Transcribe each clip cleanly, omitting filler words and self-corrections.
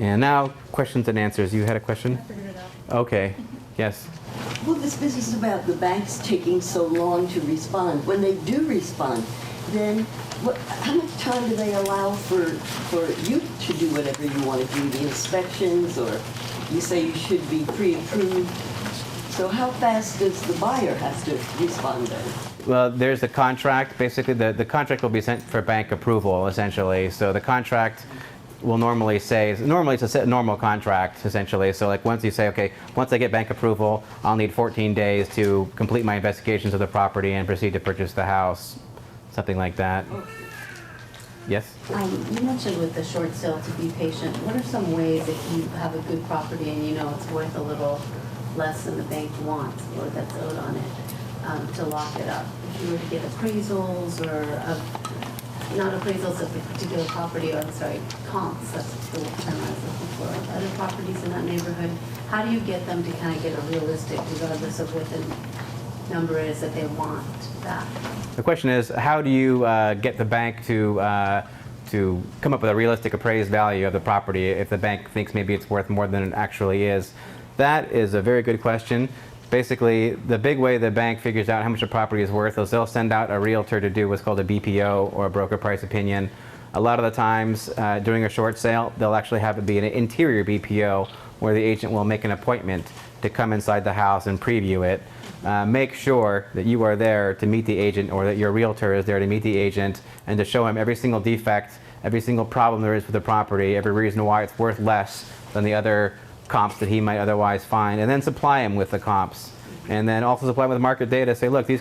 And now, questions and answers. You had a question? I figured it out. Okay. Yes. Well, this business about the banks taking so long to respond. When they do respond, then how much time do they allow for you to do whatever you want to do, the inspections, or you say you should be pre-approved? So how fast does the buyer have to respond then? Well, there's a contract. Basically, the contract will be sent for bank approval, essentially. So the contract will normally say, normally it's a normal contract, essentially. So like once you say, okay, once I get bank approval, I'll need 14 days to complete my investigations of the property and proceed to purchase the house. Something like that. Yes? You mentioned with the short sale to be patient. What are some ways if you have a good property and you know it's worth a little less than the bank wants or that's owed on it, to lock it up? If you were to get appraisals or not appraisals of the particular property, or I'm sorry, comps, that's the term I was looking for, of other properties in that neighborhood, how do you get them to kind of get a realistic, regardless of what the number is that they want back? The question is, how do you get the bank to come up with a realistic appraised value of the property if the bank thinks maybe it's worth more than it actually is? That is a very good question. Basically, the big way the bank figures out how much a property is worth is they'll send out a realtor to do what's called a BPO, or a broker price opinion. A lot of the times during a short sale, they'll actually have it be an interior BPO where the agent will make an appointment to come inside the house and preview it. Make sure that you are there to meet the agent, or that your realtor is there to meet the agent and to show him every single defect, every single problem there is with the property, every reason why it's worth less than the other comps that he might otherwise find, and then supply him with the comps. And then also supply him with market data. Say, look, those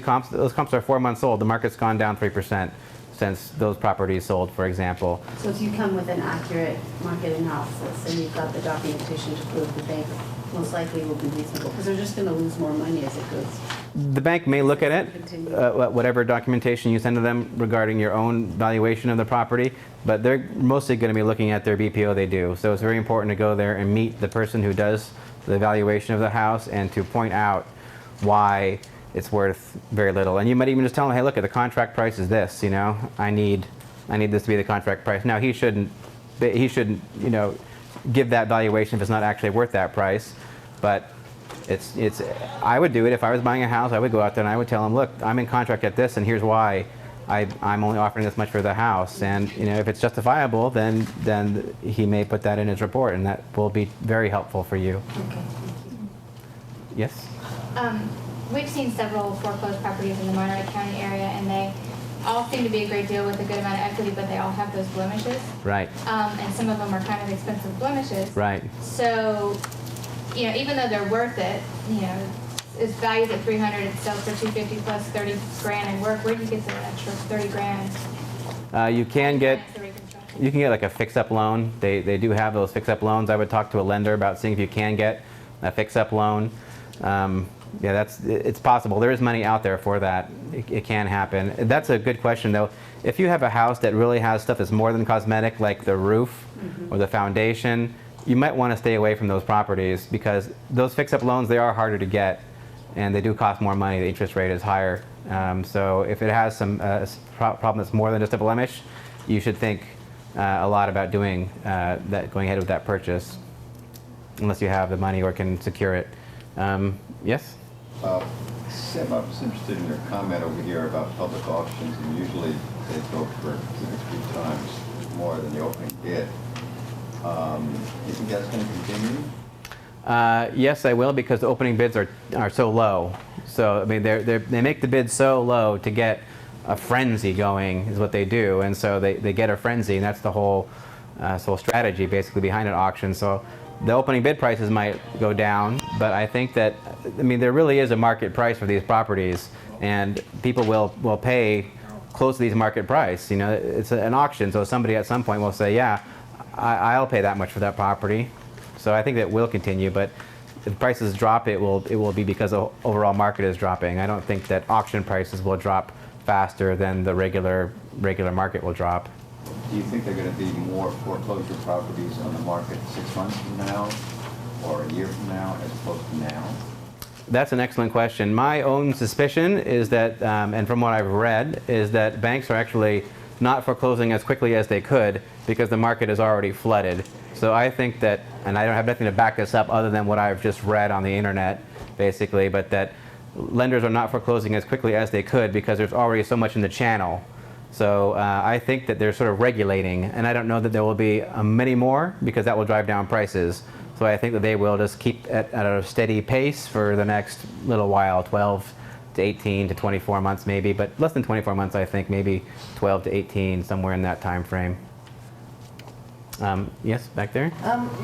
comps are 4 months old. The market's gone down 3% since those properties sold, for example. So if you come with an accurate market analysis and you've got the documentation to prove the bank most likely will be reasonable, because they're just going to lose more money as it goes. The bank may look at it, whatever documentation you send to them regarding your own valuation of the property, but they're mostly going to be looking at their BPO they do. So it's very important to go there and meet the person who does the valuation of the house and to point out why it's worth very little. And you might even just tell them, hey, look, the contract price is this, you know, I need this to be the contract price. Now he shouldn't, you know, give that valuation if it's not actually worth that price, but I would do it if I was buying a house. I would go out there and I would tell them, look, I'm in contract at this, and here's why I'm only offering this much for the house. And you know, if it's justifiable, then he may put that in his report, and that will be very helpful for you. Okay, thank you. Yes? We've seen several foreclosed properties in the Monterey County area, and they all seem to be a great deal with a good amount of equity, but they all have those blemishes. Right. And some of them are kind of expensive blemishes. Right. So, you know, even though they're worth it, you know, it's valued at $300, it sells for $250 plus 30 grand in work. Where do you get the extra 30 grand? You can get like a fix-up loan. They do have those fix-up loans. I would talk to a lender about seeing if you can get a fix-up loan. Yeah, it's possible. There is money out there for that. It can happen. That's a good question, though. If you have a house that really has stuff that's more than cosmetic, like the roof or the foundation, you might want to stay away from those properties, because those fix-up loans, they are harder to get, and they do cost more money. The interest rate is higher. So if it has some problem that's more than just a blemish, you should think a lot about going ahead with that purchase, unless you have the money or can secure it. Yes? Seb, I was interested in your comment over here about public auctions, and usually they go for 2 to 3 times more than the opening bid. You think that's going to continue? Yes, I will, because the opening bids are so low. So I mean, they make the bids so low to get a frenzy going, is what they do, and so they get a frenzy, and that's the whole strategy basically behind an auction. So the opening bid prices might go down, but I think that, I mean, there really is a market price for these properties, and people will pay close to these market price. You know, it's an auction, so somebody at some point will say, yeah, I'll pay that much for that property. So I think that will continue, but if prices drop, it will be because the overall market is dropping. I don't think that auction prices will drop faster than the regular market will drop. Do you think there are going to be more foreclosure properties on the market 6 months from now, or a year from now, as opposed to now? That's an excellent question. My own suspicion is that, and from what I've read, is that banks are actually not foreclosing as quickly as they could because the market is already flooded. So I think that, and I don't have nothing to back this up other than what I've just read on the internet, basically, but that lenders are not foreclosing as quickly as they could because there's already so much in the channel. So I think that they're sort of regulating, and I don't know that there will be many more because that will drive down prices. So I think that they will just keep at a steady pace for the next little while, 12 to 18 to 24 months maybe, but less than 24 months I think, maybe 12 to 18, somewhere in that time frame. Yes, back there?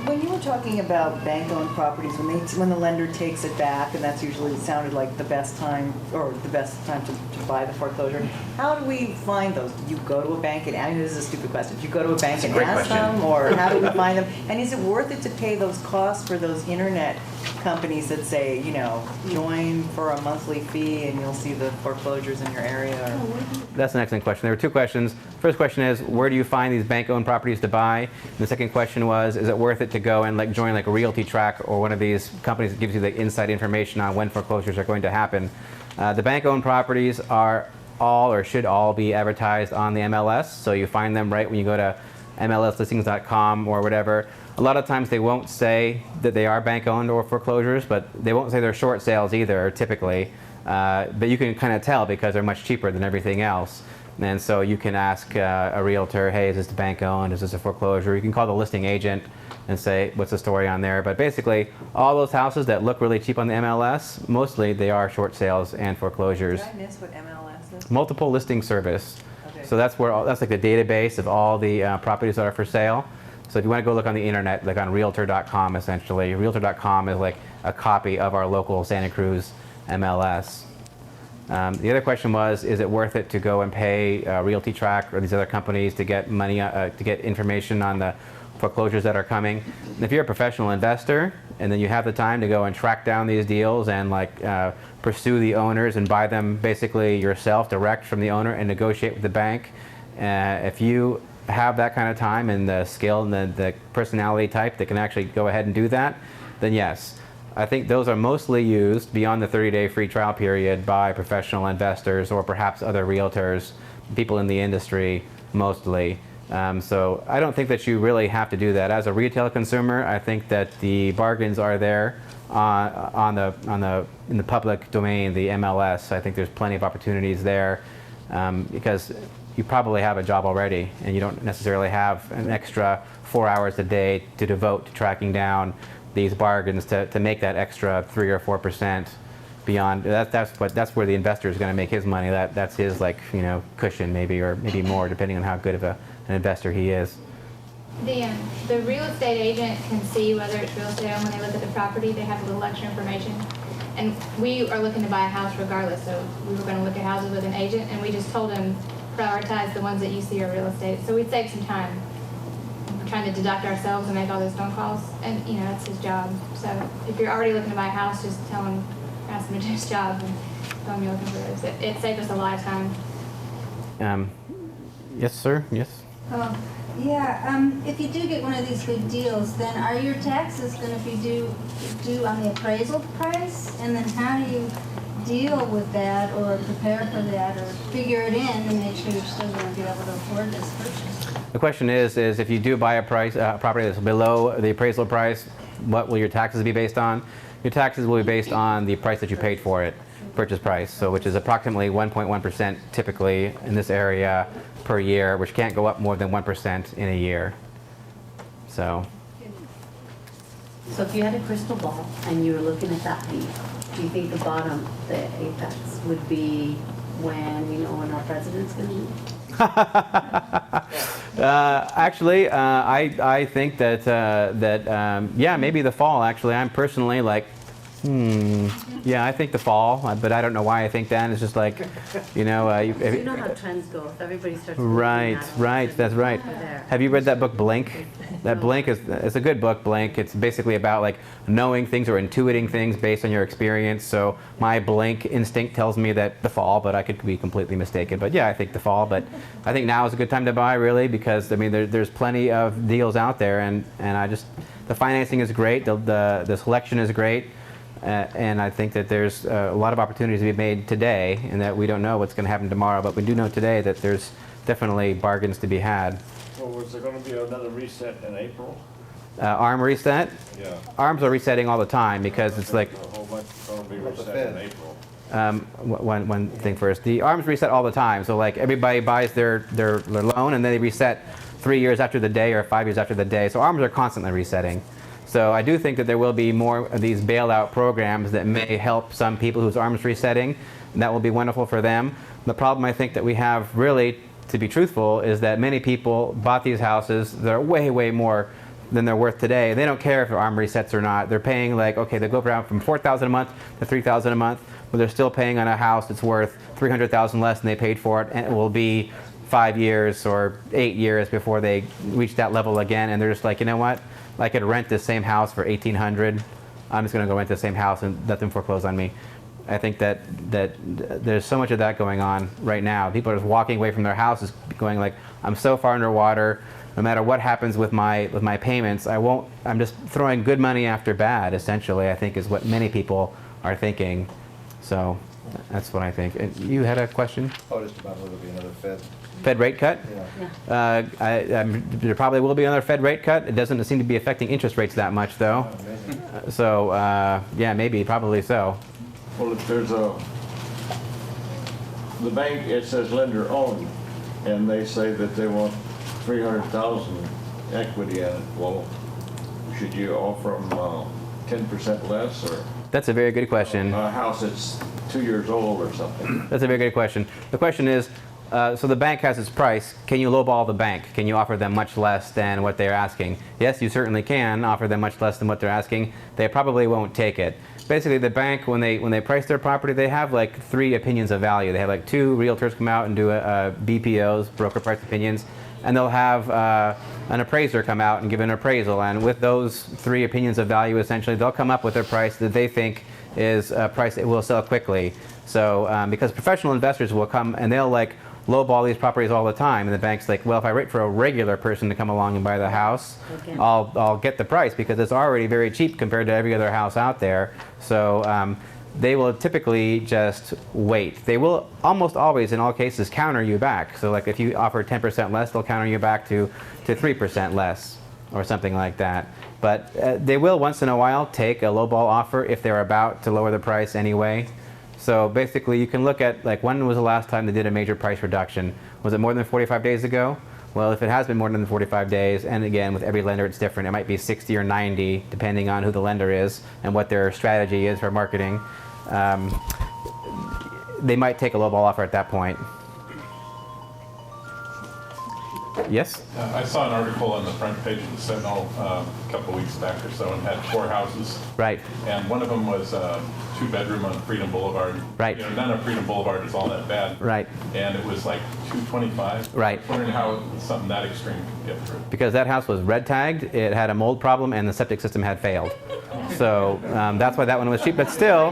When you were talking about bank-owned properties, when the lender takes it back, and that's usually sounded like the best time, or the best time to buy the foreclosure, how do we find those? Do you go to a bank and, I mean, this is a stupid question, do you go to a bank and ask them, or how do we find them? And is it worth it to pay those costs for those internet companies that say, you know, join for a monthly fee and you'll see the foreclosures in your area? Or... That's an excellent question. There were two questions. First question is, where do you find these bank-owned properties to buy? And the second question was, is it worth it to go and like join like a Realty Track or one of these companies that gives you the inside information on when foreclosures are going to happen? The bank-owned properties are all or should all be advertised on the MLS. So you find them right when you go to MLSlistings.com or whatever. A lot of times they won't say that they are bank-owned or foreclosures, but they won't say they're short sales either, typically. But you can kind of tell because they're much cheaper than everything else. And so you can ask a realtor, hey, is this bank-owned? Is this a foreclosure? You can call the listing agent and say, what's the story on there? But basically, all those houses that look really cheap on the MLS, mostly they are short sales and foreclosures. Did I miss what MLS is? Multiple listing service. Okay. So that's where that's like the database of all the properties that are for sale. So if you want to go look on the internet, like on Realtor.com, essentially, Realtor.com is like a copy of our local Santa Cruz MLS. The other question was, is it worth it to go and pay Realty Track or these other companies to get money, to get information on the foreclosures that are coming? And if you're a professional investor and then you have the time to go and track down these deals and like pursue the owners and buy them basically yourself direct from the owner and negotiate with the bank, if you have that kind of time and the skill and the personality type that can actually go ahead and do that, then yes. I think those are mostly used beyond the 30-day free trial period by professional investors or perhaps other realtors, people in the industry mostly. So I don't think that you really have to do that. As a retail consumer, I think that the bargains are there in the public domain, the MLS. I think there's plenty of opportunities there because you probably have a job already and you don't necessarily have an extra 4 hours a day to devote to tracking down these bargains to make that extra 3 or 4% beyond. That's where the investor is going to make his money. That's his, like, you know, cushion maybe, or maybe more depending on how good of an investor he is. The real estate agent can see whether it's real estate owned when they look at the property. They have a little extra information. And we are looking to buy a house regardless, so we were going to look at houses with an agent, and we just told him prioritize the ones that you see are real estate. So we'd save some time trying to deduct ourselves and make all those phone calls, and you know, it's his job. So if you're already looking to buy a house, just tell him, ask him to do his job and tell him you're looking for those. It saved us a lot of time. Yes, sir. Yes. If you do get one of these good deals, then are your taxes going to be due on the appraisal price? And then how do you deal with that or prepare for that or figure it in and make sure you're still going to be able to afford this purchase? The question is if you do buy a property that's below the appraisal price, what will your taxes be based on? Your taxes will be based on the price that you paid for it, purchase price, so which is approximately 1.1% typically in this area per year, which can't go up more than 1% in a year. So if you had a crystal ball and you were looking at that peak, do you think the bottom, the apex, would be when we know when our president's going to leave? Actually, I think that yeah, maybe the fall. Actually, I'm personally like, yeah, I think the fall, but I don't know why I think that. It's just like, you know, You know how trends go. If everybody starts right, that's right. There. Have you read that book, Blink? That Blink it's a good book, Blink. It's basically about like knowing things or intuiting things based on your experience. So my Blink instinct tells me that the fall, but I could be completely mistaken. But yeah, I think the fall. But I think now is a good time to buy, really, because I mean there's plenty of deals out there, and the financing is great, the selection is great. And I think that there's a lot of opportunities to be made today, and that we don't know what's going to happen tomorrow, but we do know today that there's definitely bargains to be had. Well, was there going to be another reset in April? ARM reset? Yeah. ARMs are resetting all the time because it's like, A whole bunch will be reset in April. one thing first. The ARMs reset all the time. So like everybody buys their loan and then they reset 3 years after the day or 5 years after the day. So ARMs are constantly resetting. So I do think that there will be more of these bailout programs that may help some people whose ARMs resetting. And that will be wonderful for them. The problem I think that we have really, to be truthful, is that many people bought these houses that are way, way more than they're worth today. They don't care if their ARM resets or not. They're paying like, okay, they go around from $4,000 a month to $3,000 a month, but they're still paying on a house that's worth $300,000 less than they paid for it, and it will be 5 years or 8 years before they reach that level again. And they're just like, you know what? I could rent this same house for $1,800. I'm just going to go rent the same house and let them foreclose on me. I think that there's so much of that going on right now. People are just walking away from their houses, going like, I'm so far underwater. No matter what happens with my payments, I'm just throwing good money after bad, essentially, I think is what many people are thinking. So that's what I think. And you had a question? Oh, just about whether there'll be another Fed rate cut? Yeah. There probably will be another Fed rate cut. It doesn't seem to be affecting interest rates that much, though. So yeah, maybe, probably so. Well, if there's the bank, it says lender owned, and they say that they want 300,000 equity in it. Well, should you offer them 10% less, or That's a very good question. a house that's 2 years old or something? That's a very good question. The question is, so the bank has its price. Can you lowball the bank? Can you offer them much less than what they're asking? Yes, you certainly can offer them much less than what they're asking. They probably won't take it. Basically, the bank, when they price their property, they have like 3 opinions of value. They have like 2 realtors come out and do BPOs, broker price opinions, and they'll have an appraiser come out and give an appraisal. And with those 3 opinions of value, essentially, they'll come up with a price that they think is a price that will sell quickly. So because professional investors will come and they'll like lowball these properties all the time, and the bank's like, well, if I wait for a regular person to come along and buy the house, Okay. I'll get the price because it's already very cheap compared to every other house out there. So they will typically just wait. They will almost always, in all cases, counter you back. So like if you offer 10% less, they'll counter you back to 3% less or something like that. But they will once in a while take a lowball offer if they're about to lower the price anyway. So basically, you can look at, like, when was the last time they did a major price reduction? Was it more than 45 days ago? Well, if it has been more than 45 days, and again, with every lender it's different, it might be 60 or 90, depending on who the lender is and what their strategy is for marketing. They might take a lowball offer at that point. Yes? I saw an article on the front page of the Sentinel a couple weeks back or so, and had 4 houses. Right. And one of them was a 2-bedroom on Freedom Boulevard. Right. You know, none of Freedom Boulevard is all that bad. Right. And it was like $225. Right. Wondering how something that extreme could get through. Because that house was red tagged, it had a mold problem, and the septic system had failed. So that's why that one was cheap. But still,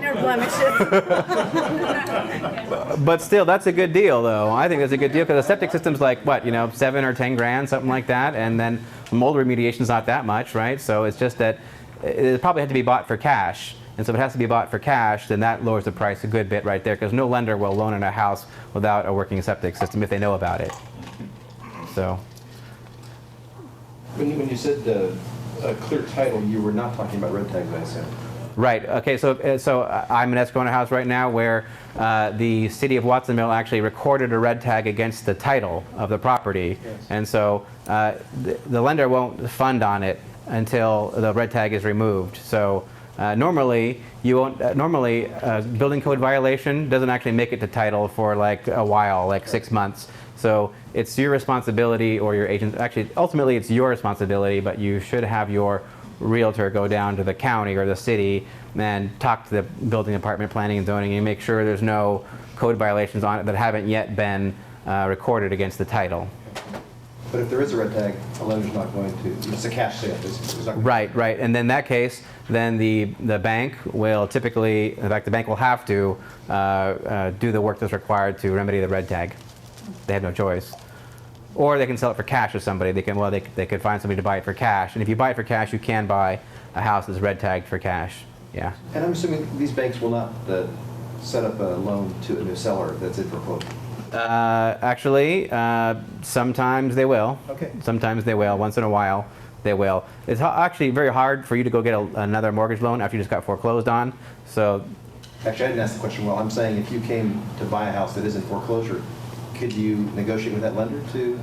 but still, that's a good deal, though. I think that's a good deal because the septic system's like what, 7 or 10 grand, something like that, and then mold remediation's not that much, right? So it's just that it probably had to be bought for cash. And so if it has to be bought for cash, then that lowers the price a good bit right there, because no lender will loan in a house without a working septic system if they know about it. So. When you said a clear title, you were not talking about red tags, I assume. Right. Okay. So I'm in escrow on a house right now where the city of Watsonville actually recorded a red tag against the title of the property, Yes. and so the lender won't fund on it until the red tag is removed. So normally you won't. Normally, building code violation doesn't actually make it to title for like a while, like 6 months. So it's your responsibility or your agent. Actually, ultimately, it's your responsibility, but you should have your realtor go down to the county or the city and talk to the building department, planning and zoning, and make sure there's no code violations on it that haven't yet been recorded against the title. But if there is a red tag, a lender's not going to, it's a cash sale, basically. It's not going to- Right, right. And in that case, then the bank will typically, in fact, the bank will have to do the work that's required to remedy the red tag. They have no choice. Or they can sell it for cash to somebody. They could find somebody to buy it for cash. And if you buy it for cash, you can buy a house that's red tagged for cash. Yeah. And I'm assuming these banks will not set up a loan to a new seller that's in foreclosure. Actually, sometimes they will. Okay. Sometimes they will, once in a while. they will. It's actually very hard for you to go get another mortgage loan after you just got foreclosed on. So, Actually, I didn't ask the question well. I'm saying if you came to buy a house that is in foreclosure, could you negotiate with that lender to?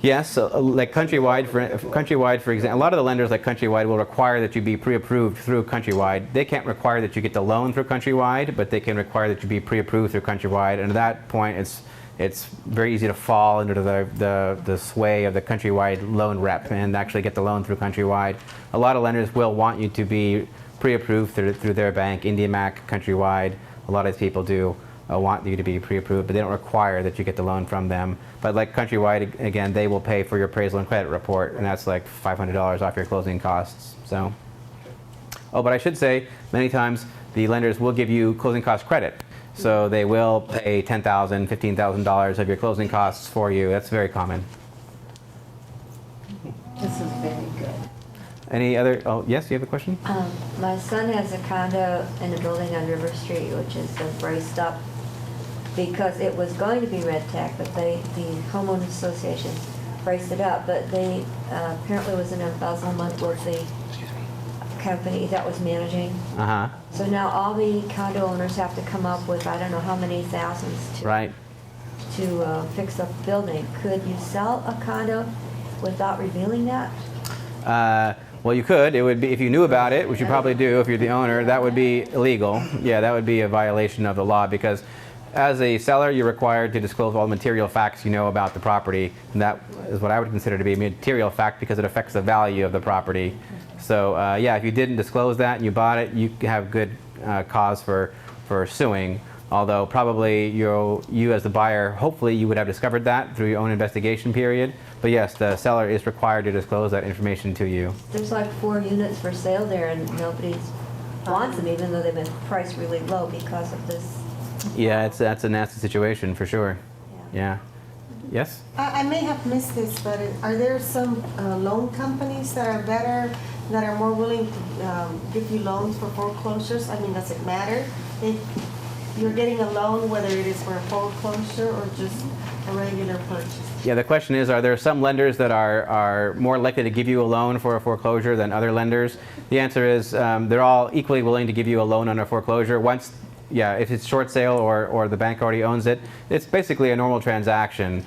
yes, so, like Countrywide, for example, a lot of the lenders like Countrywide will require that you be pre-approved through Countrywide. They can't require that you get the loan through Countrywide, but they can require that you be pre-approved through Countrywide. And at that point, it's very easy to fall into the sway of the Countrywide loan rep and actually get the loan through Countrywide. A lot of lenders will want you to be pre-approved through their bank, IndiaMac, Countrywide. A lot of these people do want you to be pre-approved, but they don't require that you get the loan from them. But like Countrywide, again, they will pay for your appraisal and credit report, and that's like $500 off your closing costs. So, oh, but I should say, many times the lenders will give you closing cost credit. So they will pay $10,000, $15,000 of your closing costs for you. That's very common. This is very good. Any other, oh, yes, you have a question? My son has a condo in a building on River Street, which is braced up because it was going to be red tag, but the homeowners association braced it up, but they apparently was an embezzlement with the company that was managing. Uh-huh. So now all the condo owners have to come up with, I don't know how many thousands Right. to fix up the building. Could you sell a condo without revealing that? Well, you could. It would be, if you knew about it, which you probably do if you're the owner, that would be illegal. Yeah, that would be a violation of the law because as a seller, you're required to disclose all the material facts you know about the property. And that is what I would consider to be a material fact because it affects the value of the property. So, yeah, if you didn't disclose that and you bought it, you have good cause for suing. Although probably you as the buyer, hopefully you would have discovered that through your own investigation period. But yes, the seller is required to disclose that information to you. There's like 4 units for sale there and nobody wants them even though they've been priced really low because of this. Yeah, that's a nasty situation for sure. Yeah. Yes? I may have missed this, but are there some loan companies that are better, that are more willing to give you loans for foreclosures? I mean, does it matter if you're getting a loan, whether it is for a foreclosure or just a regular purchase? Yeah, the question is, are there some lenders that are more likely to give you a loan for a foreclosure than other lenders? The answer is they're all equally willing to give you a loan on a foreclosure. Once, yeah, if it's short sale or the bank already owns it, it's basically a normal transaction.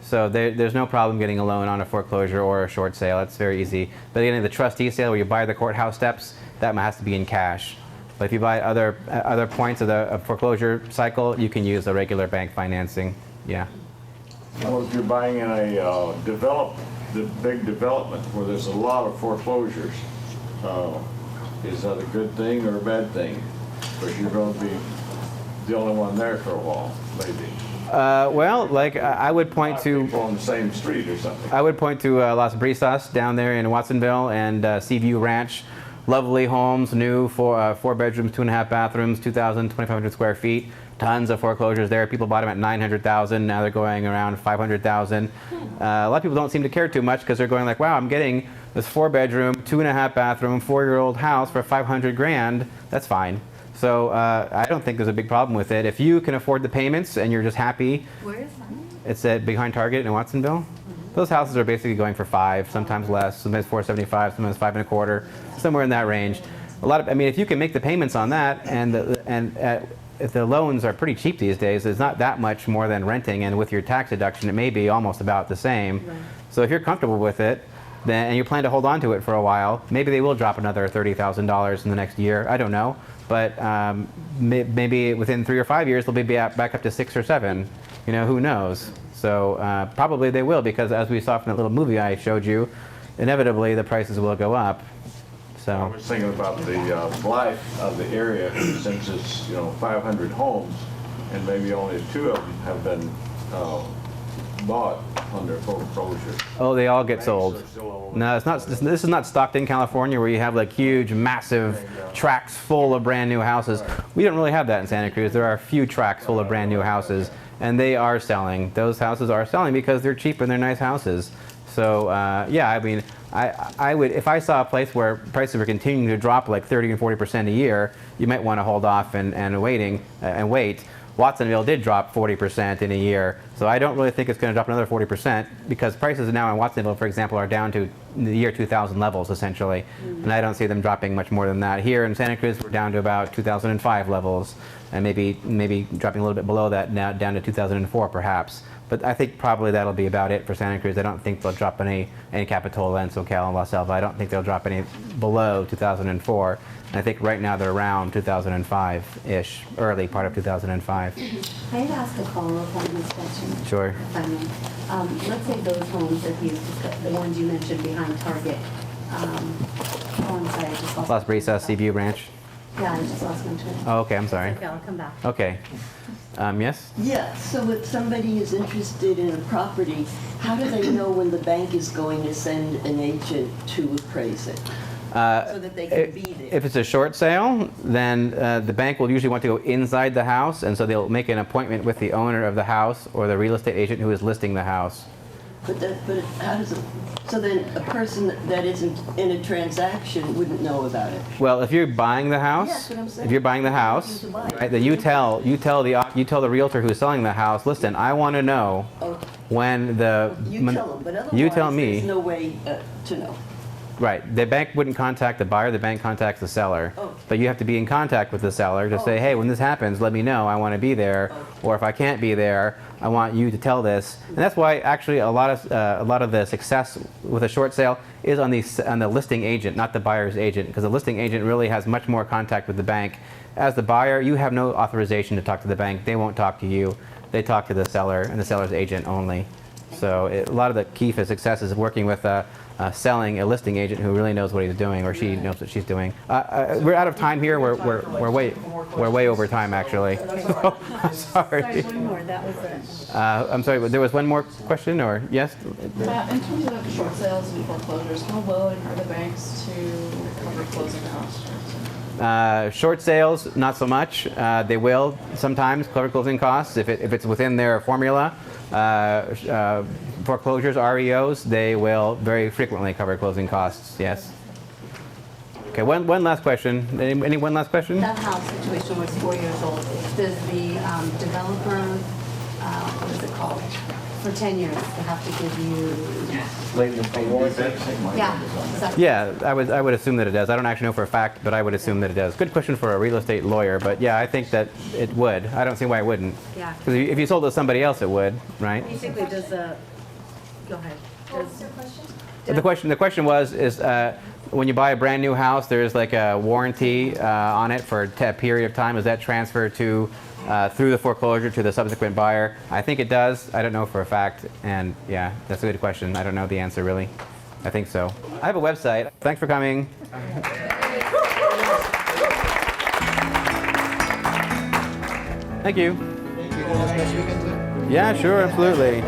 So there's no problem getting a loan on a foreclosure or a short sale. It's very easy. But again, the trustee sale where you buy the courthouse steps, that has to be in cash. But if you buy other points of the foreclosure cycle, you can use the regular bank financing. Yeah. Well, if you're buying in a the big development where there's a lot of foreclosures, is that a good thing or a bad thing? Because you're going to be the only one there for a while, maybe. Well, like I would point to people on the same street or something. I would point to Las Brisas down there in Watsonville and Seaview Ranch. Lovely homes, new, 4 bedrooms, 2.5 bathrooms, 2,000, 2,500 square feet. Tons of foreclosures there. People bought them at 900,000. Now they're going around 500,000. A lot of people don't seem to care too much because they're going like, wow, I'm getting this 4-bedroom, 2.5 bathroom, 4-year-old house for 500 grand. That's fine. So I don't think there's a big problem with it. If you can afford the payments and you're just happy. Where is that? It's at behind Target in Watsonville. Those houses are basically going for 5, sometimes less, sometimes 475, sometimes 5 1/4, somewhere in that range. I mean, if you can make the payments on that, if the loans are pretty cheap these days, it's not that much more than renting, and with your tax deduction, it may be almost about the same. Right. So if you're comfortable with it, and you plan to hold on to it for a while, maybe they will drop another $30,000 in the next year. I don't know, but maybe within 3 or 5 years they'll be back up to 6 or 7. You know, who knows? So probably they will, because as we saw from that little movie I showed you, inevitably the prices will go up. So I was thinking about the life of the area, since it's 500 homes, and maybe only 2 of them have been bought under foreclosure. Oh, they all get sold. No, it's not. This is not Stockton, California, where you have like huge, massive tracts full of brand new houses. We don't really have that in Santa Cruz. There are a few tracts full of brand new houses, and they are selling. Those houses are selling because they're cheap and they're nice houses. So yeah, I mean, I would, if I saw a place where prices were continuing to drop like 30 and 40% a year, you might want to hold off and wait. Watsonville did drop 40% in a year. So I don't really think it's going to drop another 40% because prices now in Watsonville, for example, are down to the year 2000 levels essentially. And I don't see them dropping much more than that. Here in Santa Cruz, we're down to about 2005 levels and maybe dropping a little bit below that now down to 2004 perhaps. But I think probably that'll be about it for Santa Cruz. I don't think they'll drop any Capitola and SoCal and La Selva. I don't think they'll drop any below 2004. And I think right now they're around 2005-ish, early part of 2005. Can I ask a follow-up on this question? Sure. If I may. Let's say those homes that the ones you mentioned behind Target, oh, I'm sorry, I just lost. Las Brisas, Seaview Ranch. Yeah, I just lost my train. Oh, okay, I'm sorry. Okay, I'll come back. Okay. Yes? Yeah, so if somebody is interested in a property, how do they know when the bank is going to send an agent to appraise it? So that they can be there? If it's a short sale, then the bank will usually want to go inside the house, and so they'll make an appointment with the owner of the house or the real estate agent who is listing the house. But how does it, so then a person that isn't in a transaction wouldn't know about it? Well, if you're buying the house, Yeah, that's what I'm saying. if you're buying the house, right, then you tell the realtor who's selling the house, listen, I want to know Okay. when the You tell them, but you tell otherwise, me. there's no way to know. Right. The bank wouldn't contact the buyer, the bank contacts the seller. Okay. But you have to be in contact with the seller to say, Okay. hey, when this happens, let me know. I want to be there. Okay. Or if I can't be there, I want you to tell this. And that's why actually a lot of the success with a short sale is on the listing agent, not the buyer's agent, because the listing agent really has much more contact with the bank. As the buyer, you have no authorization to talk to the bank. They won't talk to you. They talk to the seller and the seller's agent only. So a lot of the key for success is working with selling a listing agent who really knows what he's doing, or she knows what she's doing. We're out of time here. We're way over time actually. So, I'm sorry. One more, that was it. I'm sorry. There was one more question, or yes? In terms of short sales and foreclosures, how willing are the banks to cover closing costs? Short sales, not so much. They will sometimes cover closing costs if it's within their formula. Foreclosures, REOs, they will very frequently cover closing costs. Yes. Okay. One last question. Any one last question? That house situation was 4 years old. Does the developer, what is it called? For 10 years, they have to give you. Yeah, exactly. Yeah, I would assume that it does. I don't actually know for a fact, but I would assume that it does. Good question for a real estate lawyer, but yeah, I think that it would. I don't see why it wouldn't. Yeah. Because if you sold it to somebody else, it would, right? Basically, does the, go ahead. The question was when you buy a brand new house, there's like a warranty on it for a period of time. Is that transferred to through the foreclosure to the subsequent buyer? I think it does. I don't know for a fact, and yeah, that's a good question. I don't know the answer really. I think so. I have a website. Thanks for coming. Thank you. Yeah, sure, absolutely.